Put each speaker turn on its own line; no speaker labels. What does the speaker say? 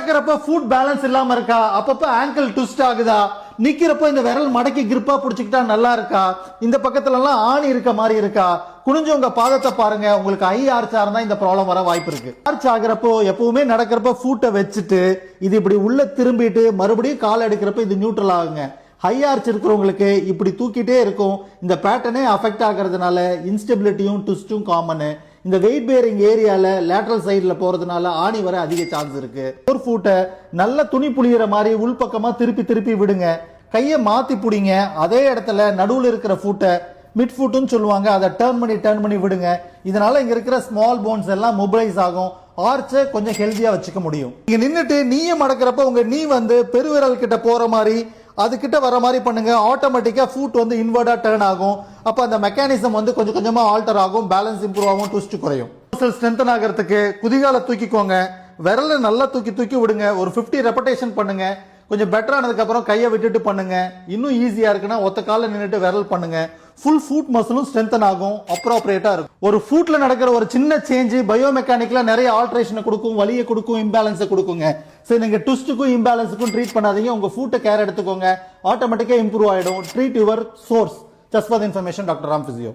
நடக்கிறப்ப food balance இல்லாம இருக்கா, அப்பப்ப ஆங்கிள் ட்விஸ்ட் ஆகுதா, நிக்கிறப்ப இந்த விரல் மடக்கி கிரிப்பா பிடிச்சிக்கிட்டா நல்லா இருக்கா, இந்த பக்கத்துல எல்லாம் ஆணி இருக்க மாதிரி இருக்கா, குனிஞ்சு உங்க பாதத்தை பாருங்க, உங்களுக்கு ஐ ஆர்ச்சா இருந்தா இந்த ப்ராப்ளம் வர வாய்ப்பு இருக்கு. ஆர்ச் ஆகிறப்போ எப்பவுமே நடக்கிறப்ப ஃபுட்டை வச்சுட்டு இது இப்படி உள்ள திரும்பிட்டு மறுபடியும் கால் எடுக்கிறப்ப இது நியூட்ரல் ஆகுங்க. ஹை ஆர்ச் இருக்கிறவங்களுக்கு இப்படி தூக்கிட்டே இருக்கும். இந்த பேட்டர்னே அஃபெக்ட் ஆகிறதுனால இன்ஸ்டெபிலிட்டியும் ட்விஸ்டும் காமனு. இந்த வெயிட் பேரிங் ஏரியால லேட்டரல் சைடுல போறதுனால ஆணி வர அதிக சான்ஸ் இருக்கு. ஒரு ஃபுட்டை நல்ல துணி புளியற மாதிரி உள்பக்கமா திருப்பி திருப்பி விடுங்க. கையை மாத்தி புடிங்க. அதே இடத்துல நடுவில் இருக்கிற ஃபுட்டை மிட் ஃபுட்னு சொல்லுவாங்க, அதை டர்ன் பண்ணி விடுங்க. இதனால இங்க இருக்கிற ஸ்மால் போன்ஸ் எல்லாம் மொபிலைஸ் ஆகும். ஆர்ச்சை கொஞ்சம் ஹெல்தியா வச்சுக்க முடியும். நீங்க நின்னுட்டு நீயை மடக்கிறப்ப உங்க நீ பெருவிரல் கிட்ட போற மாதிரி அது கிட்ட வர மாதிரி பண்ணுங்க. ஆட்டோமேட்டிக்கா ஃபுட் இன்வர்டா டர்ன் ஆகும். அப்ப அந்த மெக்கானிசம் கொஞ்சம் கொஞ்சமா ஆல்டர் ஆகும், பேலன்ஸ் இம்ப்ரூவ் ஆகும், ட்விஸ்ட் குறையும். மசில் ஸ்ட்ரென்தன் ஆகிறதுக்கு குதிகால தூக்கிக்கோங்க, விரல நல்லா தூக்கி விடுங்க. ஒரு 50 ரெப்படேஷன் பண்ணுங்க. கொஞ்சம் பெட்டர் ஆனதுக்கு அப்புறம் கையை விட்டுட்டு பண்ணுங்க. இன்னும் ஈஸியா இருக்குன்னா ஒத்த கால நின்னுட்டு விரல் பண்ணுங்க. ஃபுல் ஃபுட் மசிலும் ஸ்ட்ரென்தன் ஆகும், அப்ரோப்ரியேட்டா இருக்கும். ஒரு ஃபுட்ல நடக்கிற ஒரு சின்ன சேஞ்ச் பயோமெக்கானிக்ல நிறைய ஆல்டரேஷனை கொடுக்கும், வலியை கொடுக்கும், இம்பேலன்ஸை கொடுக்குங்க. சரி, நீங்க ட்விஸ்ட்டுக்கும் இம்பேலன்ஸுக்கும் ட்ரீட் பண்ணாதீங்க. உங்க ஃபுட்டை கேர் எடுத்துக்கோங்க, ஆட்டோமேட்டிக்கா இம்ப்ரூவ் ஆயிடும். Treat your source. Just for the information, doctor Ram physio.